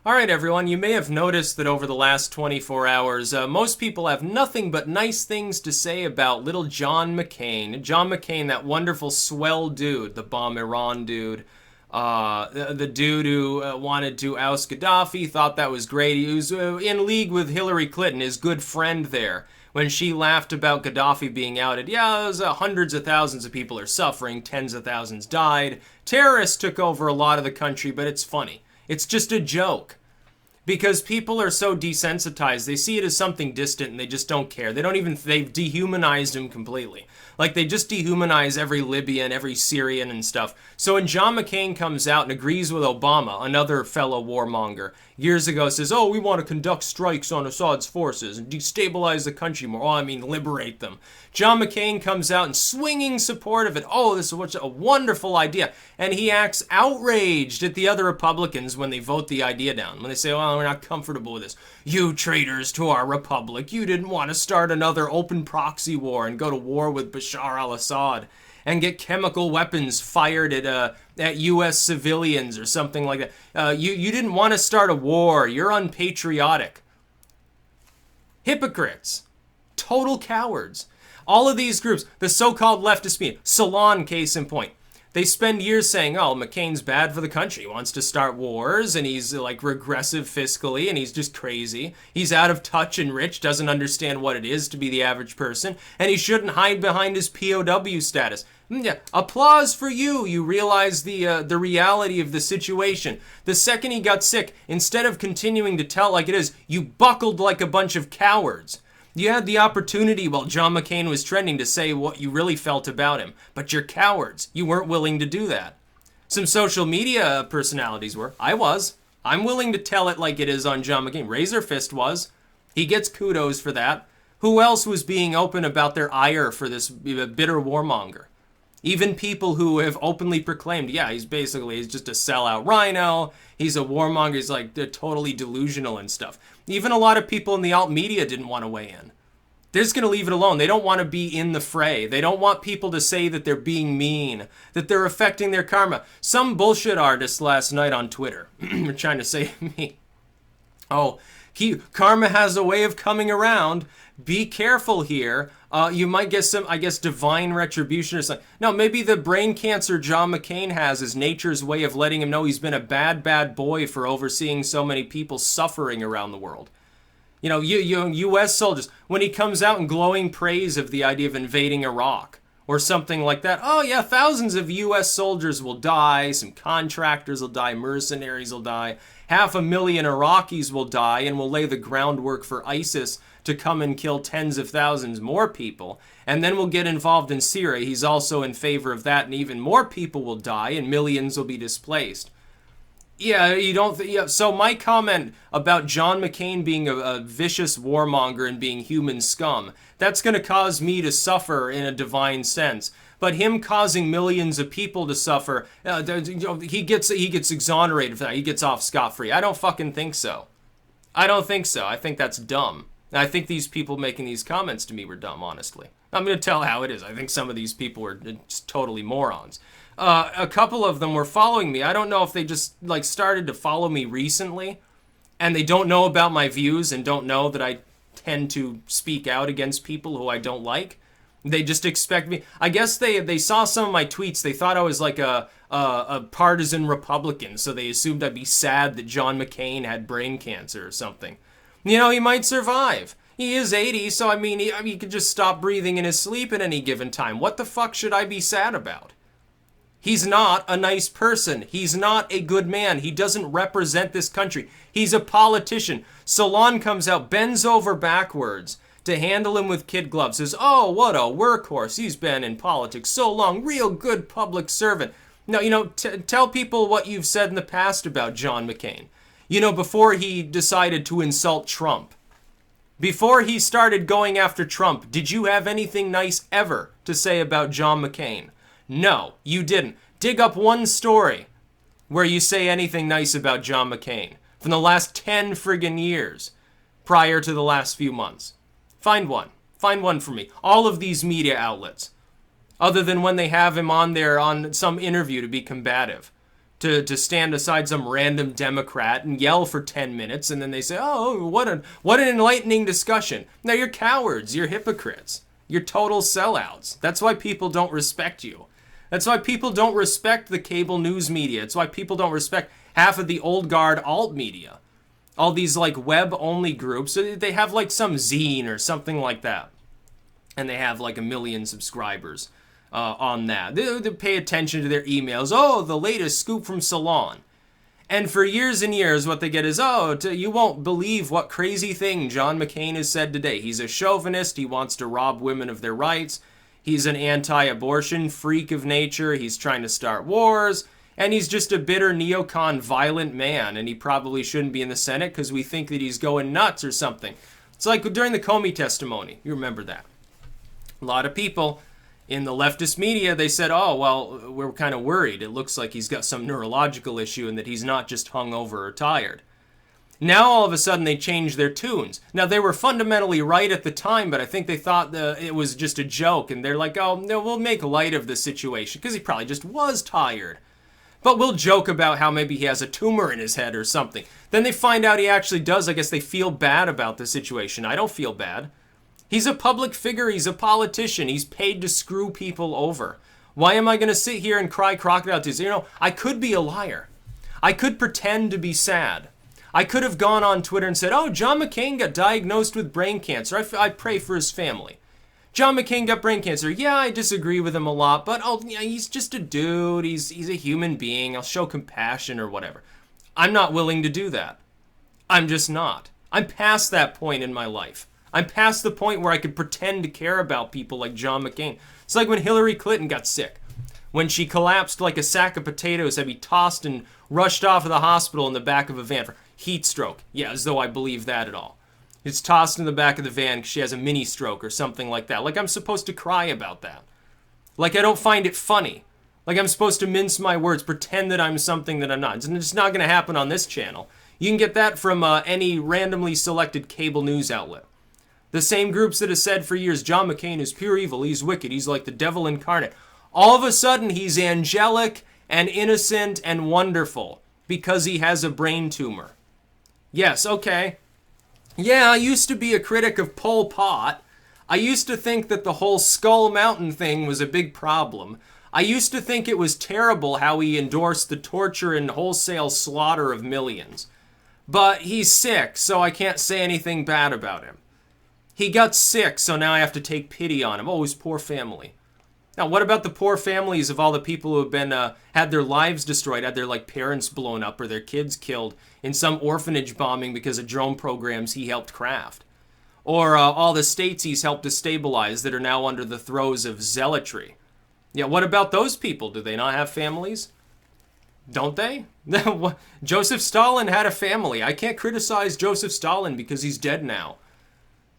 Alright everyone, you may have noticed that over the last 24 hours, most people have nothing but nice things to say about little John McCain. John McCain, that wonderful swell dude, the bomb Iran dude. The dude who wanted to oust Gaddafi, thought that was great. He was in league with Hillary Clinton, his good friend there. When she laughed about Gaddafi being outed, yeah, it was, hundreds of thousands of people are suffering, tens of thousands died. Terrorists took over a lot of the country, but it's funny. It's just a joke. Because people are so desensitized, they see it as something distant and they just don't care. They've dehumanized him completely. Like, they just dehumanize every Libyan, every Syrian and stuff. So when John McCain comes out and agrees with Obama, another fellow warmonger, years ago says, oh, we want to conduct strikes on Assad's forces and destabilize the country more. Oh, I mean, liberate them. John McCain comes out and swinging support of it. Oh, this is a wonderful idea. And he acts outraged at the other Republicans when they vote the idea down. When they say, well, we're not comfortable with this. You traitors to our republic. You didn't want to start another open proxy war and go to war with Bashar al-Assad and get chemical weapons fired at U.S. civilians or something like that. You didn't want to start a war. You're unpatriotic. Hypocrites. Total cowards. All of these groups, the so-called leftist media, Salon case in point, they spend years saying, oh, McCain's bad for the country. He wants to start wars, and he's, like, regressive fiscally, and he's just crazy. He's out of touch and rich, doesn't understand what it is to be the average person, and he shouldn't hide behind his POW status. Yeah, applause for you. You realize the reality of the situation. The second he got sick, instead of continuing to tell like it is, you buckled like a bunch of cowards. You had the opportunity while John McCain was trending to say what you really felt about him, but you're cowards. You weren't willing to do that. Some social media personalities were. I was. I'm willing to tell it like it is on John McCain. Razor Fist was. He gets kudos for that. Who else was being open about their ire for this bitter warmonger? Even people who have openly proclaimed, yeah, he's just a sellout rhino. He's a warmonger. He's like, they're totally delusional and stuff. Even a lot of people in the alt media didn't want to weigh in. They're just going to leave it alone. They don't want to be in the fray. They don't want people to say that they're being mean, that they're affecting their karma. Some bullshit artist last night on Twitter were trying to say to me, oh, karma has a way of coming around. Be careful here. You might get some, I guess, divine retribution or something. No, maybe the brain cancer John McCain has is nature's way of letting him know he's been a bad, bad boy for overseeing so many people suffering around the world. You know, U.S. soldiers, when he comes out in glowing praise of the idea of invading Iraq or something like that, oh yeah, thousands of U.S. soldiers will die, some contractors will die, mercenaries will die, 500,000 Iraqis will die, and will lay the groundwork for ISIS to come and kill tens of thousands more people, and then we'll get involved in Syria. He's also in favor of that, and even more people will die, and millions will be displaced. Yeah, you don't. So my comment about John McCain being a vicious warmonger and being human scum, that's going to cause me to suffer in a divine sense. But him causing millions of people to suffer, he gets exonerated for that. He gets off scot-free. I don't fucking think so. I don't think so. I think that's dumb. And I think these people making these comments to me were dumb, honestly. I'm going to tell how it is. I think some of these people were just totally morons. A couple of them were following me. I don't know if they just like started to follow me recently and they don't know about my views and don't know that I tend to speak out against people who I don't like. They just expect me. I guess they saw some of my tweets. They thought I was like a partisan Republican, so they assumed I'd be sad that John McCain had brain cancer or something. You know, he might survive. He is 80, so I mean, he could just stop breathing in his sleep at any given time. What the fuck should I be sad about? He's not a nice person. He's not a good man. He doesn't represent this country. He's a politician. Salon comes out, bends over backwards to handle him with kid gloves. Says, oh, what a workhorse. He's been in politics so long. Real good public servant. No, you know, tell people what you've said in the past about John McCain. You know, before he decided to insult Trump. Before he started going after Trump, did you have anything nice ever to say about John McCain? No, you didn't. Dig up one story where you say anything nice about John McCain from the last 10 friggin' years prior to the last few months. Find one. Find one for me. All of these media outlets. Other than when they have him on there on some interview to be combative. to stand aside some random Democrat and yell for 10 minutes, and then they say, oh, what an enlightening discussion. No, you're cowards. You're hypocrites. You're total sellouts. That's why people don't respect you. That's why people don't respect the cable news media. It's why people don't respect half of the old guard alt media. All these like web-only groups, they have like some zine or something like that. And they have like 1 million subscribers on that. They pay attention to their emails. Oh, the latest scoop from Salon. And for years and years, what they get is, oh, you won't believe what crazy thing John McCain has said today. He's a chauvinist. He wants to rob women of their rights. He's an anti-abortion freak of nature. He's trying to start wars. And he's just a bitter neocon violent man. And he probably shouldn't be in the Senate because we think that he's going nuts or something. It's like during the Comey testimony. You remember that. A lot of people in the leftist media, they said, oh, well, we're kind of worried. It looks like he's got some neurological issue and that he's not just hungover or tired. Now, all of a sudden, they changed their tunes. Now, they were fundamentally right at the time, but I think they thought it was just a joke. And they're like, oh, no, we'll make light of the situation because he probably just was tired. But we'll joke about how maybe he has a tumor in his head or something. Then they find out he actually does. I guess they feel bad about the situation. I don't feel bad. He's a public figure. He's a politician. He's paid to screw people over. Why am I going to sit here and cry crocodile tears? You know, I could be a liar. I could pretend to be sad. I could have gone on Twitter and said, oh, John McCain got diagnosed with brain cancer. I pray for his family. John McCain got brain cancer. Yeah, I disagree with him a lot, but oh, yeah, he's just a dude. He's a human being. I'll show compassion or whatever. I'm not willing to do that. I'm just not. I'm past that point in my life. I'm past the point where I could pretend to care about people like John McCain. It's like when Hillary Clinton got sick. When she collapsed like a sack of potatoes, had be tossed and rushed off to the hospital in the back of a van for heat stroke. Yeah, as though I believe that at all. It's tossed in the back of the van because she has a mini stroke or something like that. Like I'm supposed to cry about that. Like I don't find it funny. Like I'm supposed to mince my words, pretend that I'm something that I'm not. It's not going to happen on this channel. You can get that from any randomly selected cable news outlet. The same groups that have said for years, John McCain is pure evil, he's wicked, he's like the devil incarnate. All of a sudden, he's angelic and innocent and wonderful because he has a brain tumor. Yes, okay. Yeah, I used to be a critic of Pol Pot. I used to think that the whole Skull Mountain thing was a big problem. I used to think it was terrible how he endorsed the torture and wholesale slaughter of millions. But he's sick, so I can't say anything bad about him. He got sick, so now I have to take pity on him. Oh, his poor family. Now, what about the poor families of all the people who have been had their lives destroyed, had their like parents blown up or their kids killed in some orphanage bombing because of drone programs he helped craft? Or all the states he's helped to stabilize that are now under the throes of zealotry? Yeah, what about those people? Do they not have families? Don't they? Joseph Stalin had a family. I can't criticize Joseph Stalin because he's dead now.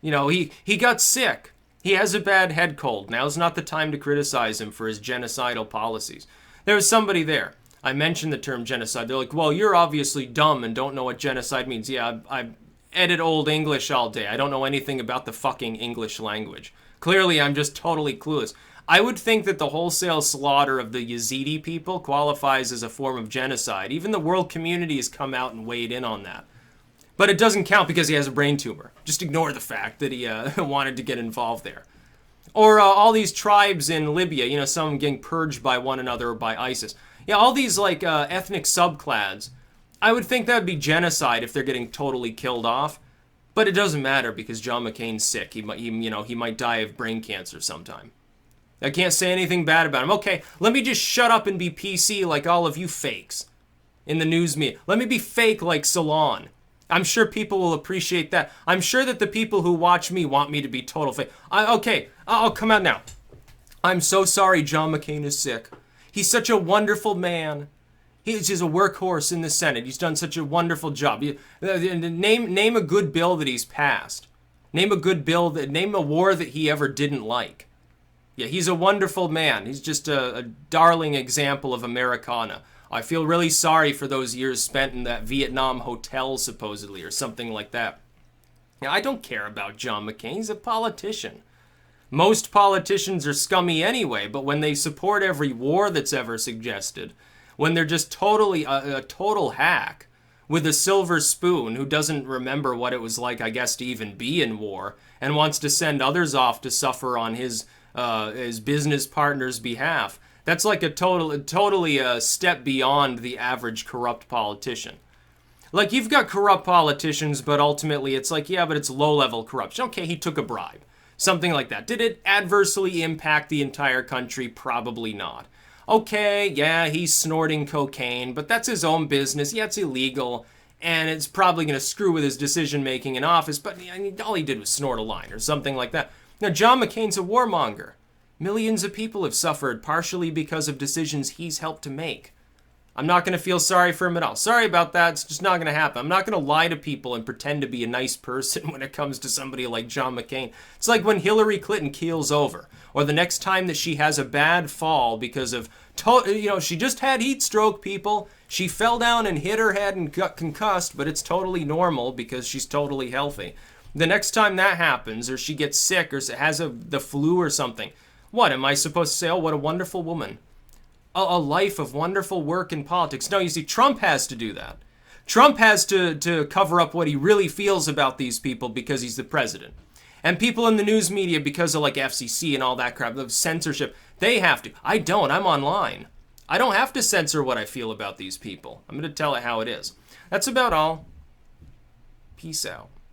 You know, he got sick. He has a bad head cold. Now's not the time to criticize him for his genocidal policies. There was somebody there. I mentioned the term genocide. They're like, well, you're obviously dumb and don't know what genocide means. Yeah, I edit Old English all day. I don't know anything about the fucking English language. Clearly, I'm just totally clueless. I would think that the wholesale slaughter of the Yazidi people qualifies as a form of genocide. Even the world community has come out and weighed in on that. But it doesn't count because he has a brain tumor. Just ignore the fact that he wanted to get involved there. Or all these tribes in Libya, you know, some getting purged by one another or by ISIS. Yeah, all these like ethnic subclads. I would think that would be genocide if they're getting totally killed off. But it doesn't matter because John McCain's sick. He might die of brain cancer sometime. I can't say anything bad about him. Okay, let me just shut up and be PC like all of you fakes in the news media. Let me be fake like Salon. I'm sure people will appreciate that. I'm sure that the people who watch me want me to be total fake. Okay, I'll come out now. I'm so sorry John McCain is sick. He's such a wonderful man. He's just a workhorse in the Senate. He's done such a wonderful job. Name a good bill that he's passed. Name a good bill, name a war that he ever didn't like. Yeah, he's a wonderful man. He's just a darling example of Americana. I feel really sorry for those years spent in that Vietnam hotel, supposedly, or something like that. Now, I don't care about John McCain. He's a politician. Most politicians are scummy anyway, but when they support every war that's ever suggested, when they're just totally a total hack with a silver spoon who doesn't remember what it was like, I guess, to even be in war and wants to send others off to suffer on his business partner's behalf. That's like a totally a step beyond the average corrupt politician. Like, you've got corrupt politicians, but ultimately it's like, yeah, but it's low-level corruption. Okay, he took a bribe. Something like that. Did it adversely impact the entire country? Probably not. Okay, yeah, he's snorting cocaine, but that's his own business. Yeah, it's illegal, and it's probably going to screw with his decision-making in office, but I mean, all he did was snort a line or something like that. Now, John McCain's a warmonger. Millions of people have suffered partially because of decisions he's helped to make. I'm not going to feel sorry for him at all. Sorry about that. It's just not going to happen. I'm not going to lie to people and pretend to be a nice person when it comes to somebody like John McCain. It's like when Hillary Clinton keels over, or the next time that she has a bad fall because of, she just had heat stroke, people. She fell down and hit her head and got concussed, but it's totally normal because she's totally healthy. The next time that happens, or she gets sick, or has the flu or something, what, am I supposed to say, oh, what a wonderful woman? A life of wonderful work in politics. No, you see, Trump has to do that. Trump has to cover up what he really feels about these people because he's the president. And people in the news media, because of like FCC and all that crap, the censorship, they have to. I don't. I'm online. I don't have to censor what I feel about these people. I'm going to tell it how it is. That's about all. Peace out.